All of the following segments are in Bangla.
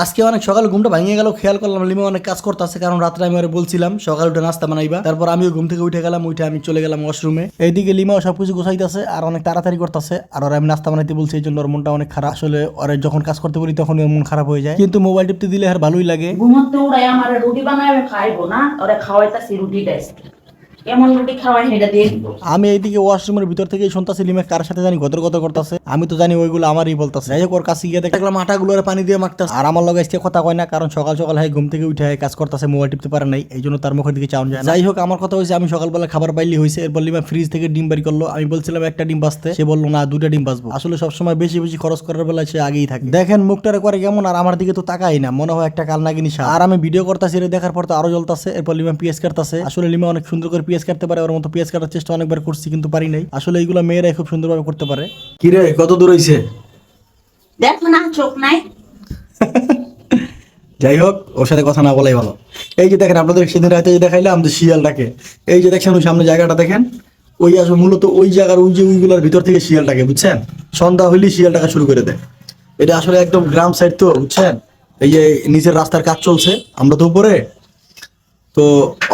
আজকে অনেক সকালে ঘুমটা ভাঙিয়ে গেল, খেয়াল করলাম লিমা অনেক কাজ করতেছে, কারণ রাত্রে আমি ওরে বলছিলাম সকালে উঠে নাস্তা বানাইবা। তারপর আমিও ঘুম থেকে উঠে গেলাম, উঠে আমি চলে গেলাম ওয়াশরুমে। এইদিকে লিমাও সবকিছু গোছাইতেছে আর অনেক তাড়াতাড়ি করতেছে। আর ওরা আমি নাস্তা বানাইতে বলছি, এই জন্য ওর মনটা অনেক খারাপ। আসলে ওরা যখন কাজ করতে বলি তখন ওর মন খারাপ হয়ে যায়, কিন্তু মোবাইল টিপতে দিলে আর ভালোই লাগে। ঘুমোতে উড়াই আমার রুটি বানায় খাইবো না, ওরা খাওয়াইতাছি রুটি ডাইস এমন রুটি খাওয়াই সেটা দিয়ে দিব। আমি এইদিকে ওয়াশরুমের ভিতর থেকে শুনতাছি লিমা কার সাথে জানি গদর গদর করতেছে। আমি তো জানি ওইগুলো আমারই বলতেছে। যাই হোক, ওর কাছে গিয়ে দেখলাম আটাগুলো পানি দিয়ে মাখতেছে। আর আমার লগে আজকে কথা কয় না, কারণ সকাল সকাল হয় ঘুম থেকে উঠে কাজ করতেছে, মোবাইল টিপতে পারে নাই, এই জন্য তার মুখের দিকে চাউন যায় না। যাই হোক, আমার কথা হয়েছে আমি সকালবেলা খাবার পাইলি হয়েছে। এরপর লিমা ফ্রিজ থেকে ডিম বাড়ি করলো। আমি বলছিলাম একটা ডিম বাঁচতে, সে বললো না দুটা ডিম বাঁচবো। আসলে সবসময় বেশি বেশি খরচ করার বেলায় সে আগেই থাকে। দেখেন মুখটারে করে কেমন, আর আমার দিকে তো তাকাই না, মনে হয় একটা কালনাগিনী সাপ। আর আমি ভিডিও করতেছি, দেখার পর তো আরো জ্বলতেছে। এরপর লিমা পিএস কাটতেছে। আসলে লিমা অনেক সুন্দর করে পিএস কাটতে পারে, ওর মতো পিএস কাটার চেষ্টা অনেকবার করছি কিন্তু পারি নাই। আসলে এইগুলো মেয়েরাই খুব সুন্দরভাবে করতে পারে। কি রে, কত দূর হইছে? দেখো না, চোখ নাই। যাই হোক, ওর সাথে কথা না বলাই ভালো। এই যে দেখেন, আপনাদের সেদিন রাতে যে দেখাইলাম যে শিয়ালটাকে, এই যে দেখছেন ওই সামনে জায়গাটা দেখেন, ওই আসলে মূলত ওই জায়গার ওই যে ওইগুলোর ভিতর থেকে শিয়ালটাকে, বুঝছেন, সন্ধ্যা হইলেই শিয়ালটাকে শুরু করে দেয়। এটা আসলে একদম গ্রাম সাইড তো, বুঝছেন। এই যে নিচের রাস্তার কাজ চলছে, আমরা তো উপরে, তো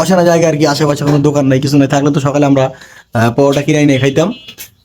অচেনা জায়গায় আর কি, আশেপাশে কোনো দোকান নাই কিছু নাই, থাকলে তো সকালে আমরা পরোটা কিনাই নিয়ে খাইতাম,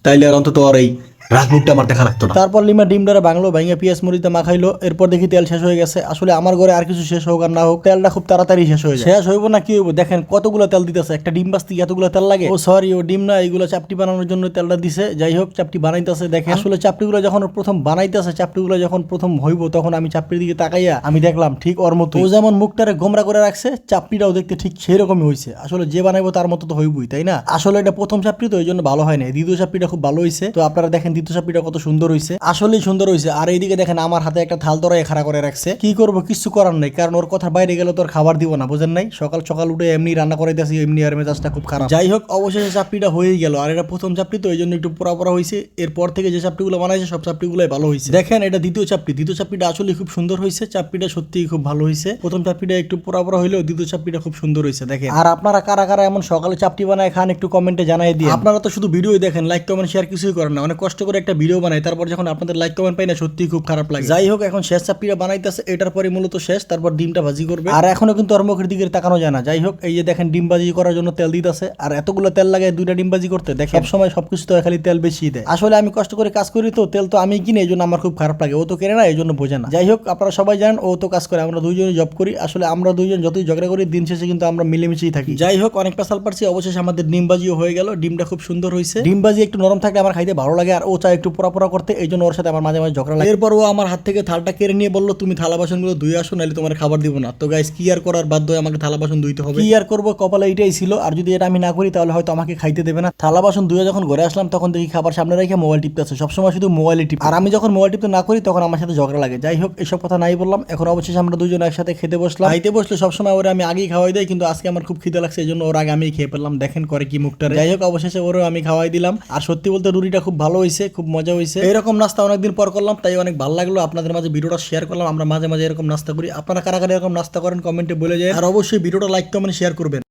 তাইলে আর অন্তত আর এই রাত মুখটা আমার দেখা লাগতো না। তারপর লিমা ডিমটারে বাংলো ভাঙিয়ে পেঁয়াজ মরিচে মাখাইলো। এরপর দেখি তেল শেষ হয়ে গেছে। আসলে আমার ঘরে আর কিছু শেষ হোক আর না হোক, তেলটা খুব তাড়াতাড়ি শেষ হয়ে যায়। শেষ হইব না কি হইব, দেখেন কতগুলো তেল দিতেছে, একটা ডিম বাঁচতে এতগুলো তেল লাগে। ও সরি, ও ডিম না, এইগুলো চাপটি বানানোর জন্য তেলটা দিছে। যাই হোক, চাপটি বানাইতেছে। দেখেন আসলে চাপটিগুলো যখন প্রথম বানাইতেছে, চাপটিগুলো যখন প্রথম হইব, তখন আমি চাপটির দিকে তাকাইয়া আমি দেখলাম ঠিক ওর মতো। ও যেমন মুখটারে গোমরা করে রাখছে, চাপটিটাও দেখতে ঠিক সেই রকমই হয়েছে। আসলে যে বানাইবো তার মতো তো হইবই, তাই না? আসলে এটা প্রথম চাপটি তো, এই জন্য ভালো হয় না। দ্বিতীয় চাপটিটা খুব ভালো হয়েছে। তো আপনারা দেখেন দ্বিতীয় চাপটিটা কত সুন্দর হয়েছে, আসলেই সুন্দর হয়েছে। আর এইদিকে দেখেন আমার হাতে একটা থাল তরাই খাড়া করে রাখছে। কি করবো, কিছু করার নাই, কারণ ওর কথা বাইরে গেলে তো আর খাবার দিব না, বুঝেন নাই? সকাল সকাল উঠে এমনি রান্না করাইতেছি, এমনি আর মেজাজটা খুব খারাপ। যাই হোক, অবশেষে চাপটিটা হয়েই গেল। আর এটা প্রথম চাপটি তো, এই জন্য একটু পোড়া পোড়া হয়েছে। এরপর থেকে যে চাপটিগুলো বানাইছে সব চাপটিগুলোই ভালো হয়েছে। দেখেন এটা দ্বিতীয় চাপটি, দ্বিতীয় চাপটিটা আসলে খুব সুন্দর হয়েছে। চাপটিটা সত্যিই খুব ভালো হয়েছে। প্রথম চাপটিটা একটু পোড়া পোড়া হইলেও দ্বিতীয় চাপটিটা খুব সুন্দর হয়েছে। দেখেন, আর আপনারা কারা কারা এমন সকালে চাপটি বানায় খান একটু কমেন্টে জানাই দিয়ে। আপনারা তো শুধু ভিডিওই দেখেন, লাইক কমেন্ট শেয়ার কিছুই করেন না। অনেক কষ্ট করে একটা ভিডিও বানাই, তারপর যখন আপনাদের লাইক কমেন্ট পাই না, সত্যি খুব খারাপ লাগে। যাই হোক, এখন শেষ চাপটিটা বানাইতেছে, এটার পরে মূলত শেষ। তারপর ডিমটা ভাজি করবে, আর এখনো কিন্তু ওর মুখের দিকে তাকানো যায় না। যাই হোক, এই যে দেখেন ডিম ভাজি করার জন্য তেল দিতেছে। আর এতগুলো তেল লাগে দুইটা ডিম ভাজি করতে, দেখেন সব সময় সবকিছু তো খালি তেল বেশি দেয়। আসলে আমি কষ্ট করে কাজ করি তো, তেল তো আমি কিনে, এই জন্য আমার খুব খারাপ লাগে। ও তো কেনে না, এই জন্য বোঝে না। যাই হোক, আপনারা সবাই জানেন ও তো কাজ করে, আমরা দুইজনই জব করি। আসলে আমরা দুইজন যতই ঝগড়া করি, দিন শেষে কিন্তু আমরা মিলেমিশেই থাকি। যাই হোক, অনেক পেশাল পারছি, অবশেষে আমাদের ডিম ভাজিও হয়ে গেল। ডিমটা খুব সুন্দর হয়েছে। ডিম ভাজি একটু নরম থাকলে আমার খাইতে ভালো লাগে, আর ও চায় একটু পোড়া পোড়া করতে, এই জন্য ওর সাথে আমার মাঝে মাঝে ঝগড়া লাগে। এরপর ও আমার হাত থেকে থালটা কেড়ে নিয়ে বললো, তুমি থালা বাসনগুলো ধুয়ে আসো, নাহলে তোমার খাবার দিব না। তো গাইস, কি আর করার, বাধ্য হয়ে আমাকে থালা বাসন ধুইতে হবে। কি আর করবো, কপালে এটাই ছিল। আর যদি এটা আমি না করি, তাহলে হয়তো আমাকে খাইতে দেবে না। থালা বাসন ধুয়ে যখন ঘরে আসলাম, তখন দেখি খাবার সামনে রেখে মোবাইল টিপতে আছে। সবসময় শুধু মোবাইলে টিপ, আর আমি যখন মোবাইল টিপতে না করি, তখন আমার সাথে ঝগড়া লাগে। যাই হোক, এসব কথা নাই বললাম। এখন অবশেষে আমরা দুজন একসাথে খেতে বসলাম। খাইতে বসলে সবসময় ওরা আমি আগেই খাওয়াই দেয়, কিন্তু আজকে আমার খুব খিদে লাগছে, এই জন্য ওর আগে আমি খেয়ে ফেললাম। দেখেন করে কি মুখটা। যাই হোক, অবশেষে ওরও আমি খাওয়াই দিলাম। আর সত্যি বলতে রুটিটা খুব ভালো হয়েছে, খুব মজা হয়েছে। এরকম নাস্তা অনেকদিন পর করলাম, তাই অনেক ভালো লাগলো। আপনাদের মাঝে ভিডিওটা শেয়ার করলাম। আমরা মাঝে মাঝে এরকম নাস্তা করি। আপনারা কারা কারা এরকম নাস্তা করেন কমেন্টে বলে যায়। আর অবশ্যই ভিডিওটা লাইক কমেন্ট শেয়ার করবেন।